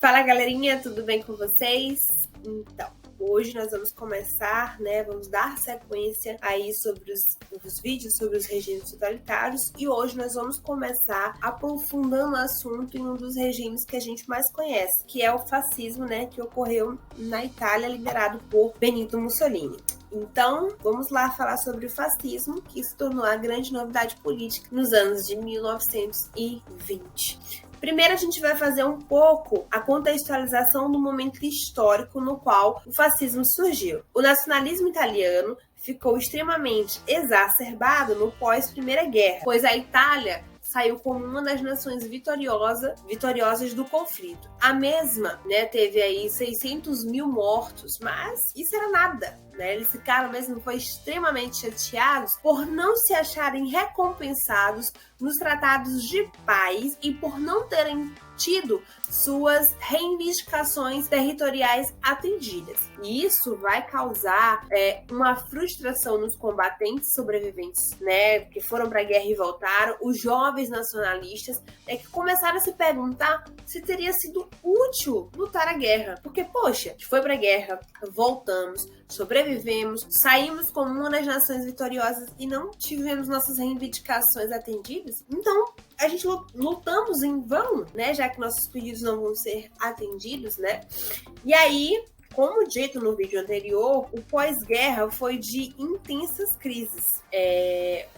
Fala, galerinha, tudo bem com vocês? Então, hoje nós vamos começar, vamos dar sequência aí sobre os vídeos sobre os regimes totalitários, e hoje nós vamos começar aprofundando o assunto em um dos regimes que a gente mais conhece, que é o fascismo, que ocorreu na Itália, liderado por Benito Mussolini. Então, vamos lá falar sobre o fascismo, que se tornou a grande novidade política nos anos de 1920. Primeiro, a gente vai fazer um pouco a contextualização do momento histórico no qual o fascismo surgiu. O nacionalismo italiano ficou extremamente exacerbado no pós-Primeira Guerra, pois a Itália saiu como uma das nações vitoriosas do conflito. A mesma, teve aí 600 mil mortos, mas isso era nada. Eles ficaram mesmo extremamente chateados por não se acharem recompensados nos tratados de paz e por não terem tido suas reivindicações territoriais atendidas. E isso vai causar uma frustração nos combatentes sobreviventes, que foram para a guerra e voltaram, os jovens nacionalistas, que começaram a se perguntar se teria sido útil lutar a guerra. Porque, poxa, a gente foi para a guerra, voltamos, sobrevivemos, saímos como uma das nações vitoriosas e não tivemos nossas reivindicações atendidas. Então, a gente lutamos em vão, já que nossos pedidos não vão ser atendidos, E aí, como dito no vídeo anterior, o pós-guerra foi de intensas crises.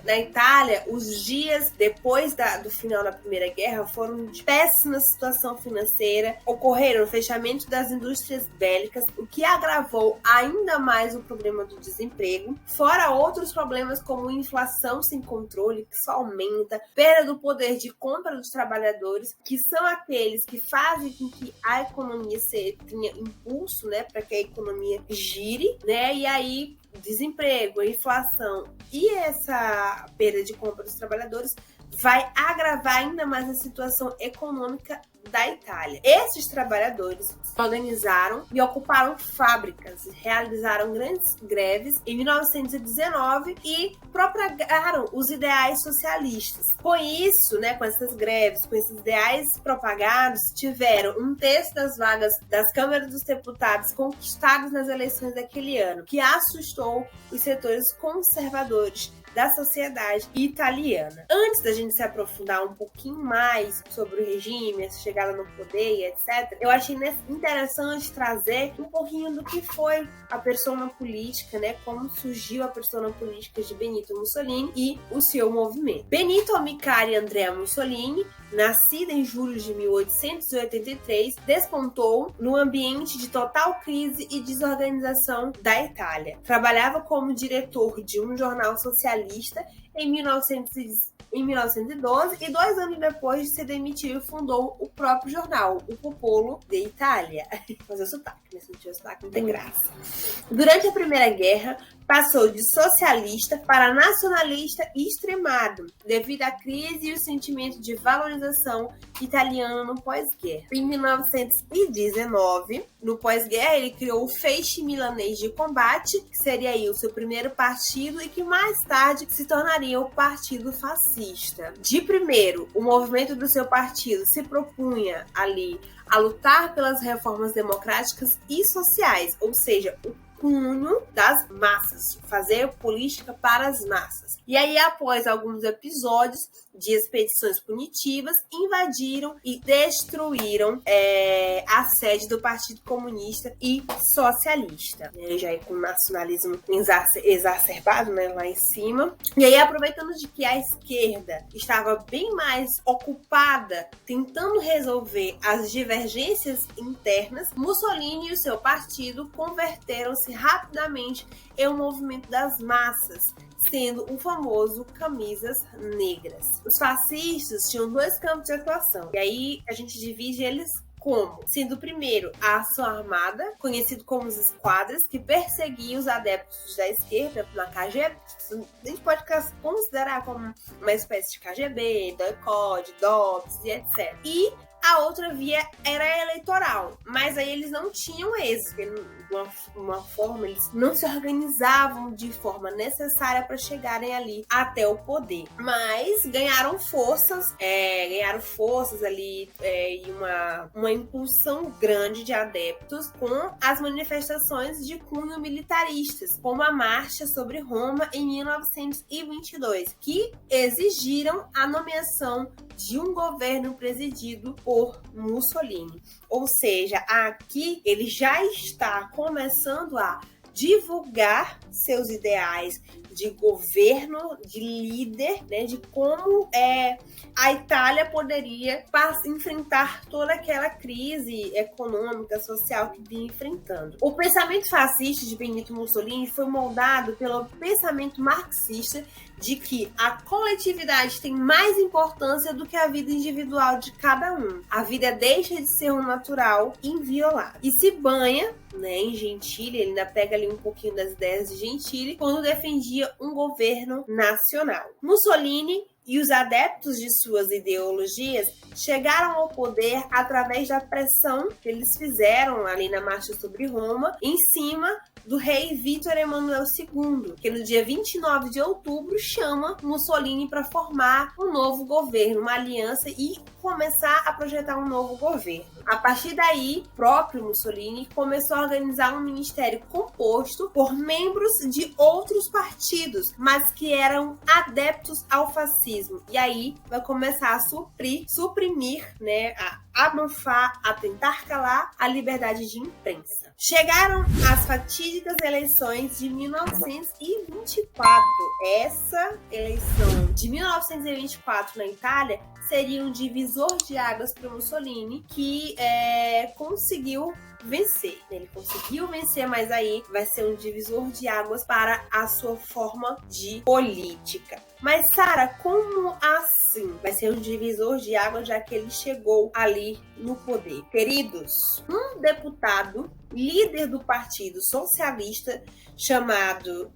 Na Itália, os dias depois do final da Primeira Guerra foram de péssima situação financeira. Ocorreram o fechamento das indústrias bélicas, o que agravou ainda mais o problema do desemprego, fora outros problemas como inflação sem controle, que só aumenta, perda do poder de compra dos trabalhadores, que são aqueles que fazem com que a economia tenha impulso, para que a economia gire, E aí, desemprego, inflação e essa perda de compra dos trabalhadores vai agravar ainda mais a situação econômica da Itália. Esses trabalhadores se organizaram e ocuparam fábricas, realizaram grandes greves em 1919 e propagaram os ideais socialistas. Com isso, com essas greves, com esses ideais propagados, tiveram um terço das vagas das câmaras dos deputados conquistadas nas eleições daquele ano, que assustou os setores conservadores da sociedade italiana. Antes da gente se aprofundar um pouquinho mais sobre o regime, a chegada no poder e etc., eu achei interessante trazer um pouquinho do que foi a persona política, como surgiu a persona política de Benito Mussolini e o seu movimento. Benito Amilcare Andrea Mussolini, nascido em julho de 1883, despontou no ambiente de total crise e desorganização da Itália. Trabalhava como diretor de um jornal socialista em 1912 e 2 anos depois de se demitir, fundou o próprio jornal, o Popolo de Itália. Fazer o sotaque, se não tiver sotaque não tem graça. Durante a Primeira Guerra, passou de socialista para nacionalista e extremado, devido à crise e o sentimento de valorização italiana no pós-guerra. Em 1919, no pós-guerra, ele criou o Feixe Milanês de Combate, que seria aí o seu primeiro partido e que mais tarde se tornaria o Partido Fascista. De primeiro, o movimento do seu partido se propunha ali a lutar pelas reformas democráticas e sociais, ou seja, o cunho das massas, fazer política para as massas. E aí, após alguns episódios de expedições punitivas, invadiram e destruíram a sede do Partido Comunista e Socialista. Já aí com o nacionalismo exacerbado, lá em cima. E aí, aproveitando de que a esquerda estava bem mais ocupada tentando resolver as divergências internas, Mussolini e o seu partido converteram-se rapidamente em um movimento das massas, sendo o famoso Camisas Negras. Os fascistas tinham 2 campos de atuação, e aí a gente divide eles como? Sendo o primeiro a ação armada, conhecido como os esquadras, que perseguia os adeptos da esquerda na KGB. A gente pode considerar como uma espécie de KGB, DOI-CODE, DOPS e etc. E A outra via era eleitoral, mas aí eles não tinham êxito. De uma forma, eles não se organizavam de forma necessária para chegarem ali até o poder. Mas ganharam forças ali e uma impulsão grande de adeptos com as manifestações de cunho militaristas, como a Marcha sobre Roma em 1922, que exigiram a nomeação de um governo presidido por Mussolini. Ou seja, aqui ele já está começando a divulgar seus ideais de governo, de líder, né, de como a Itália poderia enfrentar toda aquela crise econômica, social que vinha enfrentando. O pensamento fascista de Benito Mussolini foi moldado pelo pensamento marxista de que a coletividade tem mais importância do que a vida individual de cada um. A vida deixa de ser um natural inviolável. E se banha, né, em Gentili, ele ainda pega ali um pouquinho das ideias de Gentili, quando defendia um governo nacional. Mussolini e os adeptos de suas ideologias chegaram ao poder através da pressão que eles fizeram ali na Marcha sobre Roma, em cima do rei Vítor Emanuel II, que no dia 29 de outubro chama Mussolini para formar um novo governo, uma aliança e começar a projetar um novo governo. A partir daí, o próprio Mussolini começou a organizar um ministério composto por membros de outros partidos, mas que eram adeptos ao fascismo. E aí vai começar a suprimir, né, a abafar, a tentar calar a liberdade de imprensa. Chegaram as fatídicas eleições de 1924. Essa eleição de 1924 na Itália seria um divisor de águas para Mussolini, que conseguiu vencer. Ele conseguiu vencer, mas aí vai ser um divisor de águas para a sua forma de política. Mas, Sara, como assim vai ser um divisor de águas, já que ele chegou ali no poder? Queridos, um deputado, líder do Partido Socialista, chamado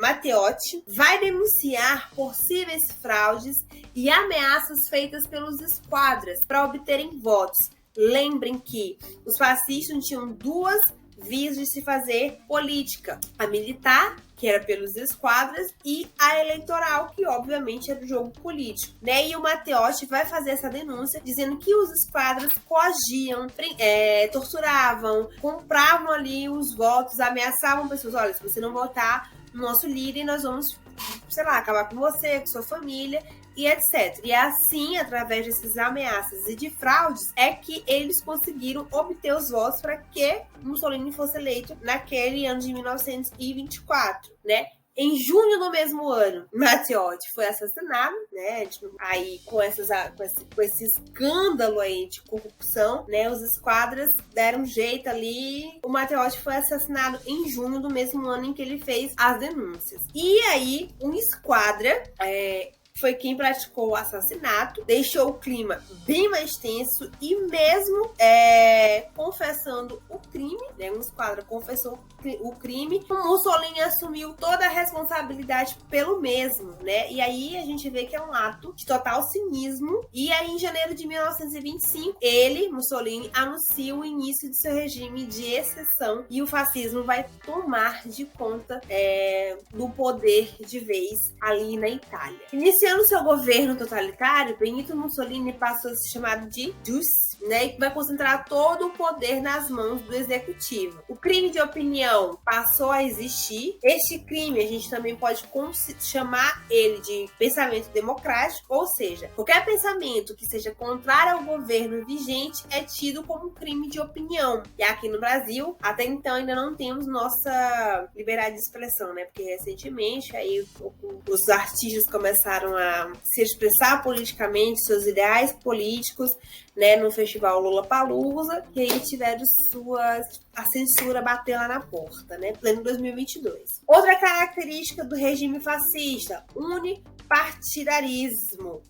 Matteotti, vai denunciar possíveis fraudes e ameaças feitas pelos esquadras para obterem votos. Lembrem que os fascistas tinham duas vias de se fazer política: a militar, que era pelos esquadras, e a eleitoral, que obviamente era o jogo político, né? E o Matteotti vai fazer essa denúncia dizendo que os esquadras coagiam, torturavam, compravam ali os votos, ameaçavam pessoas: olha, se você não votar no nosso líder, nós vamos, sei lá, acabar com você, com sua família, e etc. E assim, através dessas ameaças e de fraudes, é que eles conseguiram obter os votos para que Mussolini fosse eleito naquele ano de 1924, né? Em junho do mesmo ano, Matteotti foi assassinado, né? Aí com esse escândalo aí de corrupção, né? Os esquadras deram jeito ali. O Matteotti foi assassinado em junho do mesmo ano em que ele fez as denúncias. E aí, um esquadra foi quem praticou o assassinato, deixou o clima bem mais tenso e mesmo confessando o crime, né, um esquadra confessou o crime, o Mussolini assumiu toda a responsabilidade pelo mesmo, né, e aí a gente vê que é um ato de total cinismo. E aí em janeiro de 1925, Mussolini, anuncia o início de seu regime de exceção e o fascismo vai tomar de conta do poder de vez ali na Itália. Iniciando seu governo totalitário, Benito Mussolini passou a se chamar de Dus, né, e vai concentrar todo o poder nas mãos do executivo. O crime de opinião passou a existir. Este crime a gente também pode chamar ele de pensamento democrático, ou seja, qualquer pensamento que seja contrário ao governo vigente é tido como crime de opinião. E aqui no Brasil, até então ainda não temos nossa liberdade de expressão, né, porque recentemente aí os artistas começaram a se expressar politicamente, seus ideais políticos, né, no festival Lollapalooza, e aí tiveram a censura bater lá na porta, né, pleno 2022. Outra característica do regime fascista: unipartidarismo.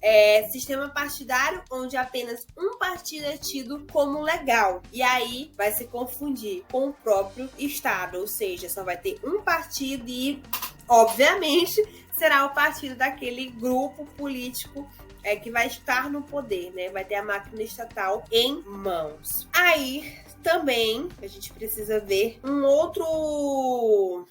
Sistema partidário onde apenas um partido é tido como legal, e aí vai se confundir com o próprio Estado, ou seja, só vai ter um partido e, obviamente, será o partido daquele grupo político que vai estar no poder, né? Vai ter a máquina estatal em mãos. Aí também a gente precisa ver um outro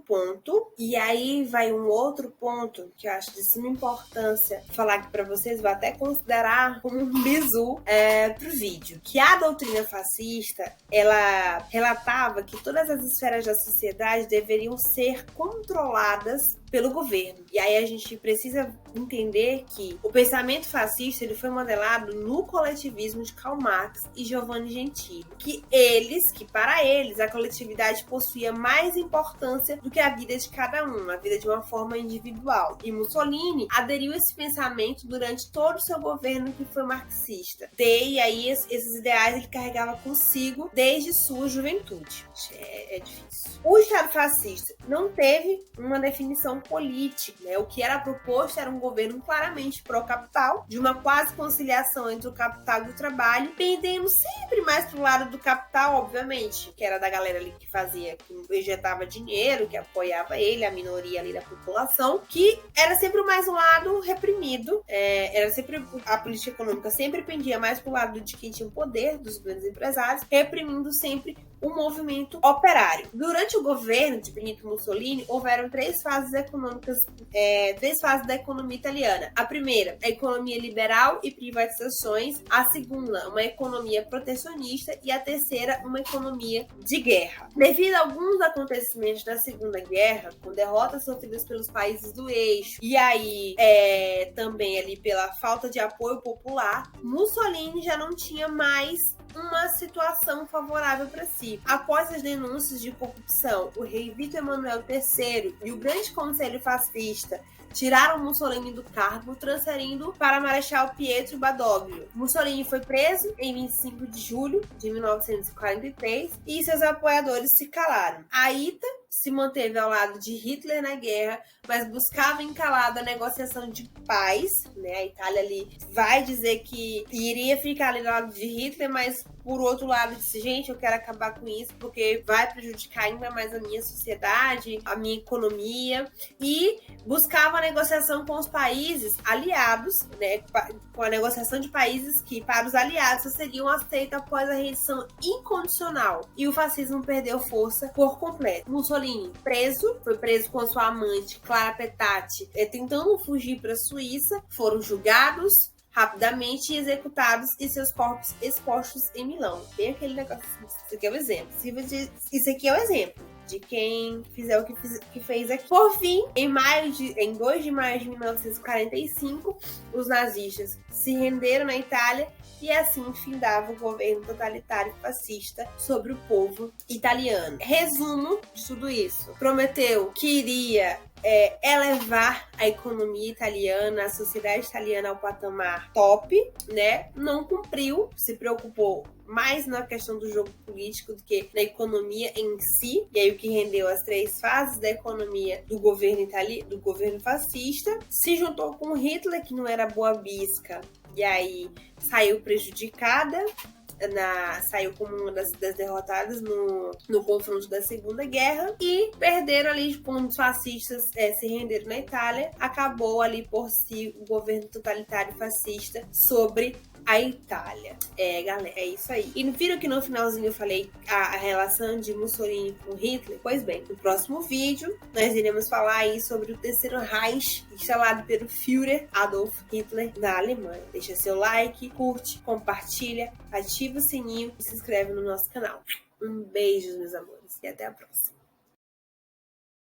ponto, e aí vai um outro ponto que eu acho de suma importância falar aqui para vocês, vou até considerar como um bizu pro vídeo, que a doutrina fascista, ela relatava que todas as esferas da sociedade deveriam ser controladas pelo governo. E aí a gente precisa entender que o pensamento fascista ele foi modelado no coletivismo de Karl Marx e Giovanni Gentili, que para eles a coletividade possuía mais importância do que a vida de cada um, a vida de uma forma individual. E Mussolini aderiu a esse pensamento durante todo o seu governo, que foi marxista. E aí esses ideais ele carregava consigo desde sua juventude. É difícil. O Estado fascista não teve uma definição política, né? O que era proposto era um governo claramente pró-capital, de uma quase conciliação entre o capital e o trabalho, pendendo sempre mais pro lado do capital, obviamente, que era da galera ali que injetava dinheiro, que apoiava ele, a minoria ali da população, que era sempre mais um lado reprimido, a política econômica sempre pendia mais pro lado de quem tinha o poder, dos grandes empresários, reprimindo sempre o movimento operário. Durante o governo de Benito Mussolini, houveram três fases da economia italiana. A primeira, a economia liberal e privatizações. A segunda, uma economia protecionista. E a terceira, uma economia de guerra. Devido a alguns acontecimentos da Segunda Guerra, com derrotas sofridas pelos países do eixo, e aí também ali pela falta de apoio popular, Mussolini já não tinha mais uma situação favorável para si. Após as denúncias de corrupção, o rei Vítor Emanuel III e o Grande Conselho Fascista tiraram Mussolini do cargo, transferindo para Marechal Pietro Badoglio. Mussolini foi preso em 25 de julho de 1943 e seus apoiadores se calaram. A ITA se manteve ao lado de Hitler na guerra, mas buscava em calado a negociação de paz, né? A Itália ali vai dizer que iria ficar ali ao lado de Hitler, mas por outro lado disse, gente, eu quero acabar com isso porque vai prejudicar ainda mais a minha sociedade, a minha economia, e buscava a negociação com os países aliados, né? Com a negociação de países que para os aliados seriam aceitos após a rendição incondicional, e o fascismo perdeu força por completo. Mussolini foi preso com a sua amante Clara Petacci, tentando fugir para a Suíça, foram julgados rapidamente executados e seus corpos expostos em Milão. Tem aquele negócio, isso aqui é o exemplo. Isso aqui é o exemplo de quem fizer o que fez aqui. Por fim, em 2 de maio de 1945, os nazistas se renderam na Itália e assim findava o governo totalitário fascista sobre o povo italiano. Resumo de tudo isso. Prometeu que iria elevar a economia italiana, a sociedade italiana ao patamar top, né? Não cumpriu, se preocupou mais na questão do jogo político do que na economia em si, e aí o que rendeu as três fases da economia do governo fascista. Se juntou com Hitler, que não era boa bisca, e aí saiu prejudicada, saiu como uma das derrotadas no confronto da Segunda Guerra, e perderam ali quando os fascistas se renderam na Itália. Acabou ali por si o governo totalitário fascista sobre a Itália. Galera, é isso aí. E viram que no finalzinho eu falei a relação de Mussolini com Hitler? Pois bem, no próximo vídeo nós iremos falar aí sobre o Terceiro Reich, instalado pelo Führer Adolf Hitler na Alemanha. Deixa seu like, curte, compartilha, ativa o sininho e se inscreve no nosso canal. Um beijo, meus amores, e até a próxima.